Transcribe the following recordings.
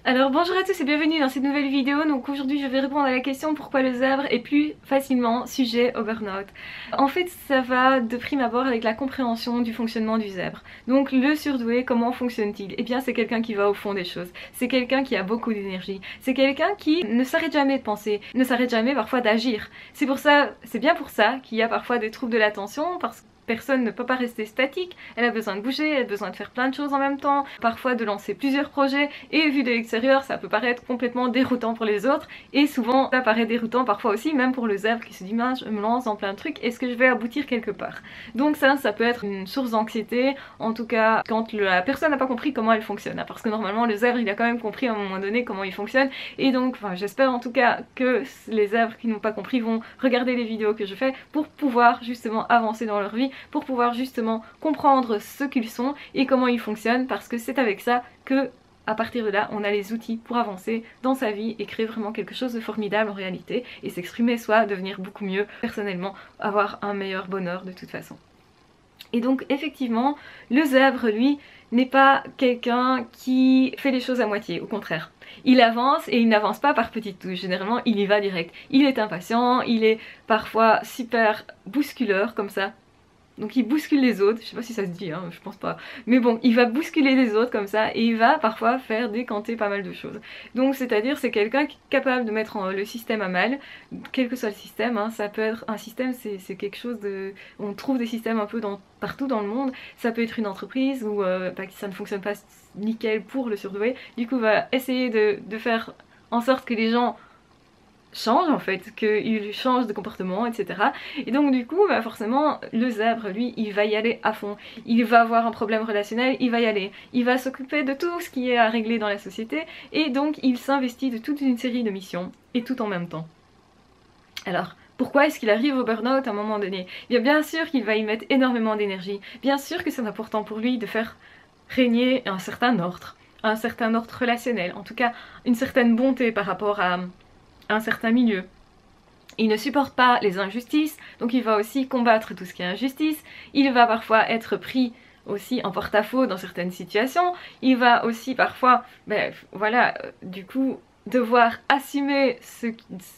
Alors bonjour à tous et bienvenue dans cette nouvelle vidéo. Donc aujourd'hui je vais répondre à la question pourquoi le zèbre est plus facilement sujet au burn-out. En fait ça va de prime abord avec la compréhension du fonctionnement du zèbre. Donc le surdoué, comment fonctionne-t-il? Eh bien c'est quelqu'un qui va au fond des choses, c'est quelqu'un qui a beaucoup d'énergie, c'est quelqu'un qui ne s'arrête jamais de penser, ne s'arrête jamais parfois d'agir. C'est bien pour ça qu'il y a parfois des troubles de l'attention parce que personne ne peut pas rester statique, elle a besoin de bouger, elle a besoin de faire plein de choses en même temps, parfois de lancer plusieurs projets, et vu de l'extérieur ça peut paraître complètement déroutant pour les autres, et souvent ça paraît déroutant parfois aussi, même pour le zèbre qui se dit mince je me lance dans plein de trucs, est-ce que je vais aboutir quelque part? Donc ça peut être une source d'anxiété, en tout cas quand la personne n'a pas compris comment elle fonctionne, parce que normalement le zèbre il a quand même compris à un moment donné comment il fonctionne, et donc j'espère en tout cas que les zèbres qui n'ont pas compris vont regarder les vidéos que je fais pour pouvoir justement avancer dans leur vie, pour pouvoir justement comprendre ce qu'ils sont et comment ils fonctionnent, parce que c'est avec ça que à partir de là on a les outils pour avancer dans sa vie et créer vraiment quelque chose de formidable en réalité et s'exprimer soi, devenir beaucoup mieux personnellement, avoir un meilleur bonheur de toute façon. Et donc effectivement le zèbre lui n'est pas quelqu'un qui fait les choses à moitié, au contraire. Il avance et il n'avance pas par petites touches, généralement il y va direct. Il est impatient, il est parfois super bousculeur comme ça. Donc il bouscule les autres, je sais pas si ça se dit, hein, je pense pas. Mais bon, il va bousculer les autres comme ça et il va parfois faire décanter pas mal de choses. Donc c'est-à-dire c'est quelqu'un qui est capable de mettre le système à mal, quel que soit le système, hein. Ça peut être un système, c'est quelque chose de... On trouve des systèmes un peu partout dans le monde, ça peut être une entreprise où ça ne fonctionne pas nickel pour le surdoué, du coup il va essayer de faire en sorte que les gens change en fait, qu'il change de comportement, etc. Et donc du coup, forcément, le zèbre, lui, il va y aller à fond. Il va avoir un problème relationnel, il va y aller. Il va s'occuper de tout ce qui est à régler dans la société, et donc il s'investit de toute une série de missions, et tout en même temps. Alors, pourquoi est-ce qu'il arrive au burn-out à un moment donné? Bien sûr qu'il va y mettre énormément d'énergie, bien sûr que c'est important pour lui de faire régner un certain ordre relationnel, en tout cas une certaine bonté par rapport à un certain milieu. Il ne supporte pas les injustices, donc il va aussi combattre tout ce qui est injustice. Il va parfois être pris aussi en porte-à-faux dans certaines situations. Il va aussi parfois, du coup, devoir assumer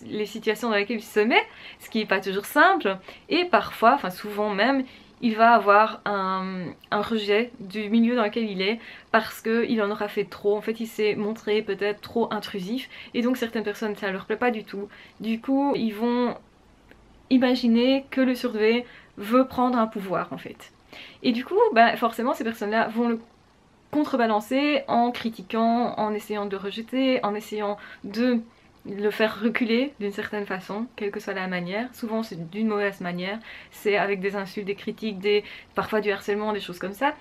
les situations dans lesquelles il se met, ce qui n'est pas toujours simple. Et parfois, souvent même, il va avoir un rejet du milieu dans lequel il est parce qu'il en aura fait trop. En fait il s'est montré peut-être trop intrusif et donc certaines personnes ça leur plaît pas du tout. Du coup ils vont imaginer que le surdoué veut prendre un pouvoir en fait. Et du coup forcément ces personnes là vont le contrebalancer en critiquant, en essayant de le rejeter, en essayant de le faire reculer d'une certaine façon, quelle que soit la manière. Souvent c'est d'une mauvaise manière, c'est avec des insultes, des critiques, parfois du harcèlement, des choses comme ça.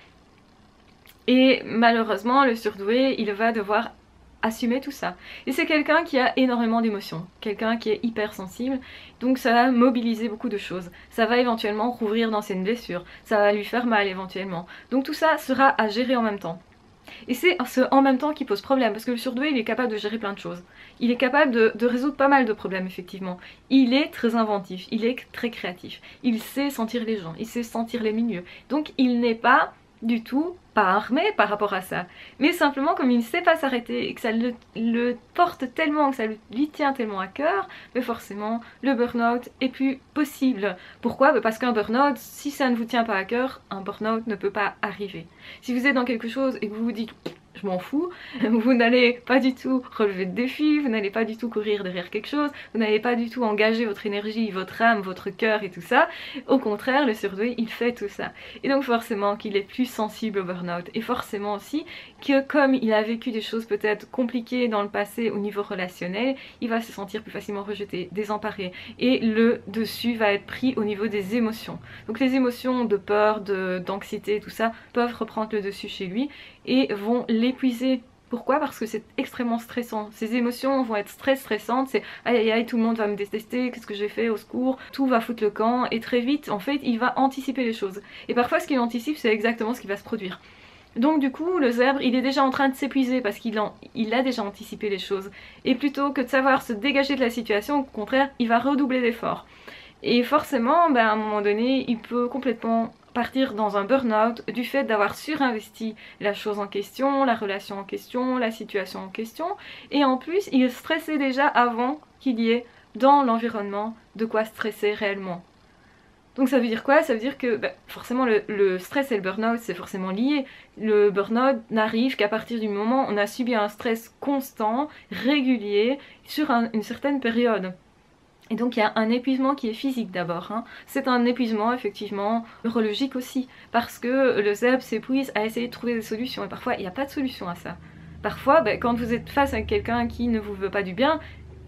Et malheureusement le surdoué il va devoir assumer tout ça. Et c'est quelqu'un qui a énormément d'émotions, quelqu'un qui est hyper sensible, donc ça va mobiliser beaucoup de choses. Ça va éventuellement rouvrir d'anciennes blessures, ça va lui faire mal éventuellement. Donc tout ça sera à gérer en même temps. Et c'est ce en même temps qui pose problème, parce que le surdoué il est capable de gérer plein de choses. Il est capable de résoudre pas mal de problèmes effectivement. Il est très inventif, il est très créatif. Il sait sentir les gens, il sait sentir les milieux. Donc il n'est pas du tout pas armé par rapport à ça. Mais simplement comme il ne sait pas s'arrêter et que ça le porte tellement, que ça lui tient tellement à cœur, mais forcément le burn-out est plus possible. Pourquoi? Parce qu'un burn-out, si ça ne vous tient pas à cœur, un burn-out ne peut pas arriver. Si vous êtes dans quelque chose et que vous vous dites je m'en fous, vous n'allez pas du tout relever de défis, vous n'allez pas du tout courir derrière quelque chose, vous n'allez pas du tout engager votre énergie, votre âme, votre cœur et tout ça. Au contraire, le surdoué, il fait tout ça. Et donc forcément qu'il est plus sensible au burn-out. Et forcément aussi que comme il a vécu des choses peut-être compliquées dans le passé au niveau relationnel, il va se sentir plus facilement rejeté, désemparé. Et le dessus va être pris au niveau des émotions. Donc les émotions de peur, d'anxiété, tout ça, peuvent reprendre le dessus chez lui et vont l'épuiser. Pourquoi? Parce que c'est extrêmement stressant. Ces émotions vont être très stressantes, c'est aïe aïe aïe, tout le monde va me détester, qu'est-ce que j'ai fait, au secours, tout va foutre le camp, et très vite, en fait, il va anticiper les choses. Et parfois, ce qu'il anticipe, c'est exactement ce qui va se produire. Donc du coup, le zèbre, il est déjà en train de s'épuiser parce qu'il a déjà anticipé les choses. Et plutôt que de savoir se dégager de la situation, au contraire, il va redoubler d'efforts. Et forcément, à un moment donné, il peut complètement partir dans un burn-out du fait d'avoir surinvesti la chose en question, la relation en question, la situation en question, et en plus il stressait déjà avant qu'il y ait dans l'environnement de quoi stresser réellement. Donc ça veut dire quoi? Ça veut dire que forcément le stress et le burn-out c'est forcément lié. Le burn-out n'arrive qu'à partir du moment où on a subi un stress constant, régulier, sur une certaine période. Et donc il y a un épuisement qui est physique d'abord, hein. C'est un épuisement effectivement neurologique aussi, parce que le zèbre s'épuise à essayer de trouver des solutions, et parfois il n'y a pas de solution à ça. Parfois, quand vous êtes face à quelqu'un qui ne vous veut pas du bien,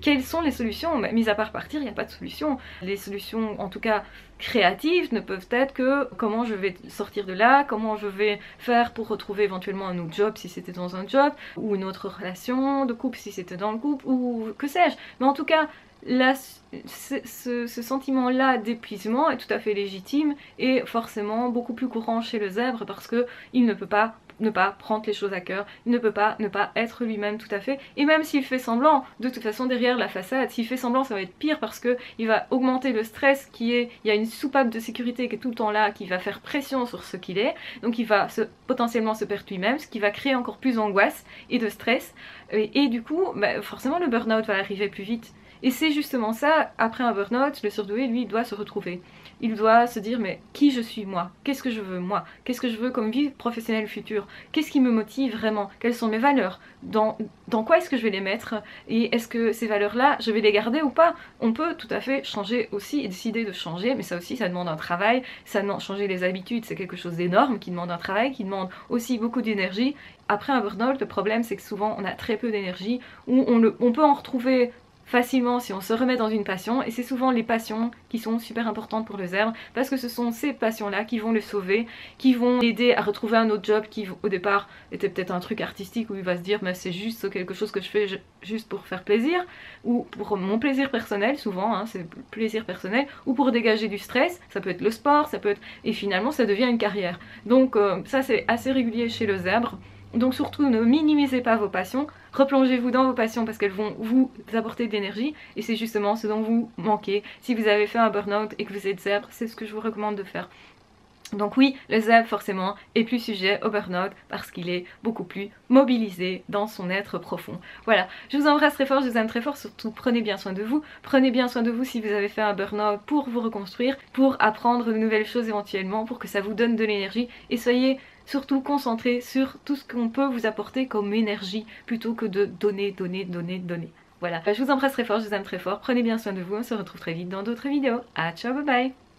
quelles sont les solutions? Mis à part partir, il n'y a pas de solution. Les solutions, en tout cas créatives, ne peuvent être que comment je vais sortir de là, comment je vais faire pour retrouver éventuellement un autre job si c'était dans un job, ou une autre relation de couple si c'était dans le couple, ou que sais-je. Mais en tout cas, là, ce sentiment-là d'épuisement est tout à fait légitime et forcément beaucoup plus courant chez le zèbre parce qu'il ne peut pas ne pas prendre les choses à cœur, il ne peut pas ne pas être lui-même tout à fait, et même s'il fait semblant, de toute façon derrière la façade, s'il fait semblant ça va être pire parce que il va augmenter le stress qui est, il y a une soupape de sécurité qui est tout le temps là, qui va faire pression sur ce qu'il est, donc il va potentiellement se perdre lui-même, ce qui va créer encore plus d'angoisse et de stress, et du coup forcément le burn-out va arriver plus vite. Et c'est justement ça, après un burn-out, le surdoué, lui, doit se retrouver. Il doit se dire, mais qui je suis moi? Qu'est-ce que je veux moi? Qu'est-ce que je veux comme vie professionnelle future? Qu'est-ce qui me motive vraiment? Quelles sont mes valeurs? Dans quoi est-ce que je vais les mettre? Et est-ce que ces valeurs-là, je vais les garder ou pas? On peut tout à fait changer aussi et décider de changer, mais ça aussi, ça demande un travail. Changer les habitudes, c'est quelque chose d'énorme qui demande un travail, qui demande aussi beaucoup d'énergie. Après un burn-out, le problème, c'est que souvent, on a très peu d'énergie, ou on peut en retrouver facilement si on se remet dans une passion, et c'est souvent les passions qui sont super importantes pour le zèbre parce que ce sont ces passions là qui vont le sauver, qui vont l'aider à retrouver un autre job qui au départ était peut-être un truc artistique où il va se dire mais c'est juste quelque chose que je fais juste pour faire plaisir ou pour mon plaisir personnel, souvent hein, c'est plaisir personnel, ou pour dégager du stress, ça peut être le sport, ça peut être, et finalement ça devient une carrière. Donc ça c'est assez régulier chez le zèbre. Donc surtout ne minimisez pas vos passions, replongez-vous dans vos passions parce qu'elles vont vous apporter de l'énergie et c'est justement ce dont vous manquez. Si vous avez fait un burn-out et que vous êtes zèbre, c'est ce que je vous recommande de faire. Donc oui, le zèbre forcément est plus sujet au burn-out parce qu'il est beaucoup plus mobilisé dans son être profond. Voilà, je vous embrasse très fort, je vous aime très fort, surtout prenez bien soin de vous. Prenez bien soin de vous si vous avez fait un burn-out pour vous reconstruire, pour apprendre de nouvelles choses éventuellement, pour que ça vous donne de l'énergie et soyez surtout concentré sur tout ce qu'on peut vous apporter comme énergie plutôt que de donner. Voilà, je vous embrasse très fort, je vous aime très fort, prenez bien soin de vous, on se retrouve très vite dans d'autres vidéos. Ah ciao, bye bye.